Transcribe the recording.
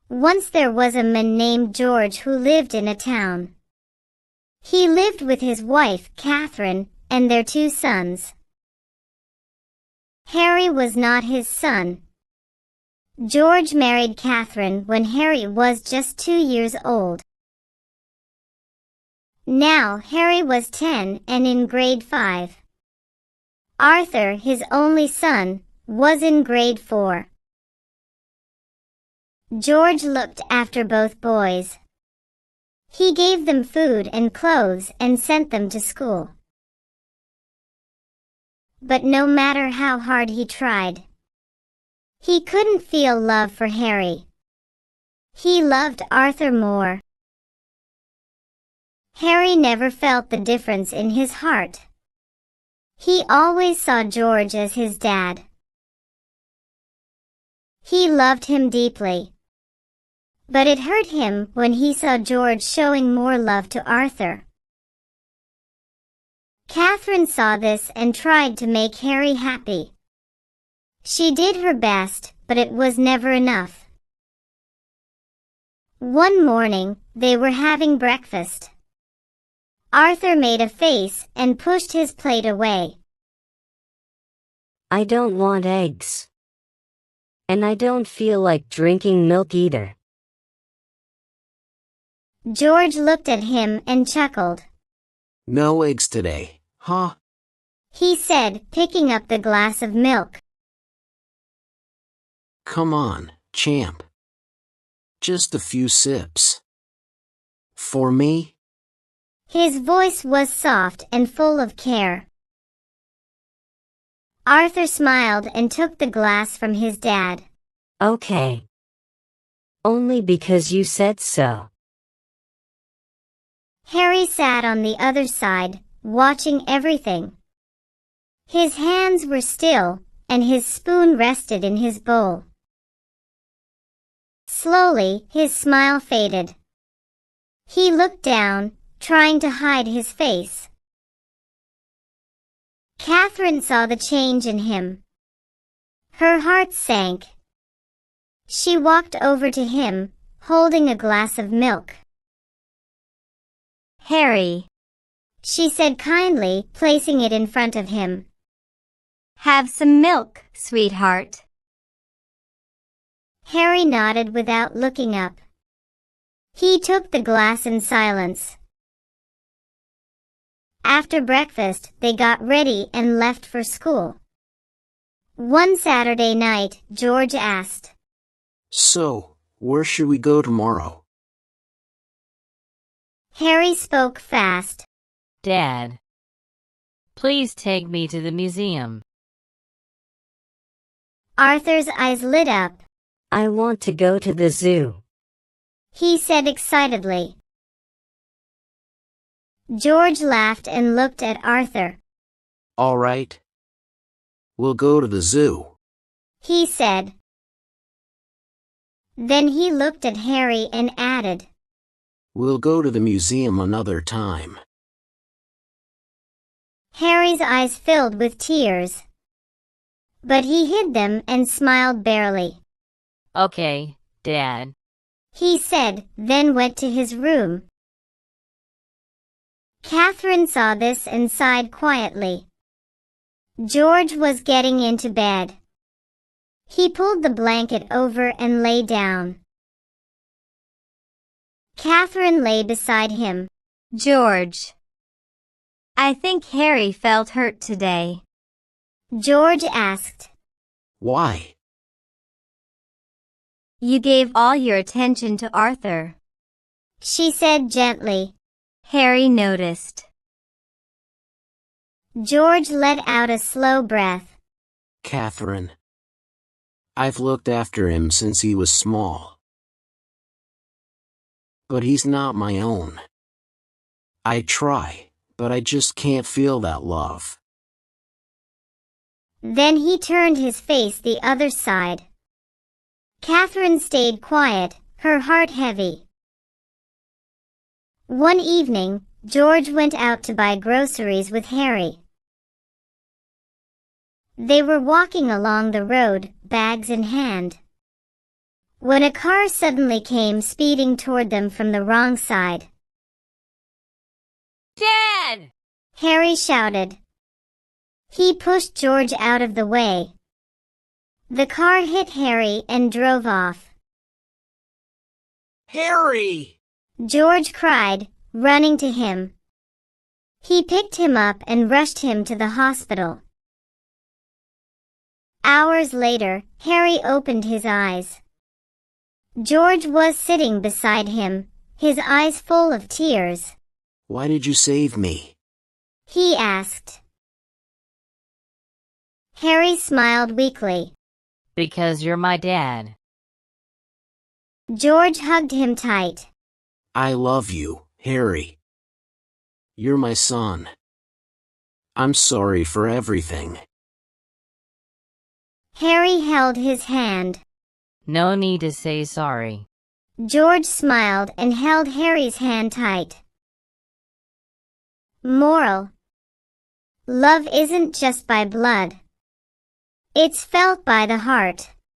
Once there was a man named George who lived in a town. He lived with his wife, Catherine, and their 2 sons. Harry was not his son. George married Catherine when Harry was just 2 years old. Now Harry was 10 and in grade 5. Arthur, his only son, was in grade 4. George looked after both boys. He gave them food and clothes and sent them to school. But no matter how hard he tried, he couldn't feel love for Harry. He loved Arthur more. Harry never felt the difference in his heart. He always saw George as his dad. He loved him deeply. But it hurt him when he saw George showing more love to Arthur. Catherine saw this and tried to make Harry happy. She did her best, but it was never enough. One morning, they were having breakfast. Arthur made a face and pushed his plate away. I don't want eggs. And I don't feel like drinking milk either. George looked at him and chuckled. No eggs today, huh? He said, picking up the glass of milk. Come on, champ. Just a few sips. For me? His voice was soft and full of care. Arthur smiled and took the glass from his dad. Okay. Only because you said so. Harry sat on the other side, watching everything. His hands were still, and his spoon rested in his bowl. Slowly, his smile faded. He looked down, trying to hide his face. Catherine saw the change in him. Her heart sank. She walked over to him, holding a glass of milk. Harry, she said kindly, placing it in front of him. Have some milk, sweetheart. Harry nodded without looking up. He took the glass in silence. After breakfast, they got ready and left for school. One Saturday night, George asked, So, where should we go tomorrow? Harry spoke fast. Dad, please take me to the museum. Arthur's eyes lit up. I want to go to the zoo. He said excitedly. George laughed and looked at Arthur. All right. We'll go to the zoo, he said. Then he looked at Harry and added, We'll go to the museum another time. Harry's eyes filled with tears. But he hid them and smiled barely. Okay, Dad. He said, then went to his room. Catherine saw this and sighed quietly. George was getting into bed. He pulled the blanket over and lay down. Catherine lay beside him. George, I think Harry felt hurt today. George asked. Why? You gave all your attention to Arthur, she said gently. Harry noticed. George let out a slow breath. Catherine. I've looked after him since he was small. But he's not my own. I try, but I just can't feel that love. Then he turned his face the other side. Catherine stayed quiet, her heart heavy. One evening, George went out to buy groceries with Harry. They were walking along the road, bags in hand. when a car suddenly came speeding toward them from the wrong side. Dad! Harry shouted. He pushed George out of the way. The car hit Harry and drove off. Harry! George cried, running to him. He picked him up and rushed him to the hospital. Hours later, Harry opened his eyes. George was sitting beside him, his eyes full of tears. Why did you save me? He asked. Harry smiled weakly. Because you're my dad. George hugged him tight. I love you, Harry. You're my son. I'm sorry for everything. Harry held his hand. No need to say sorry. George smiled and held Harry's hand tight. Moral: love isn't just by blood. It's felt by the heart.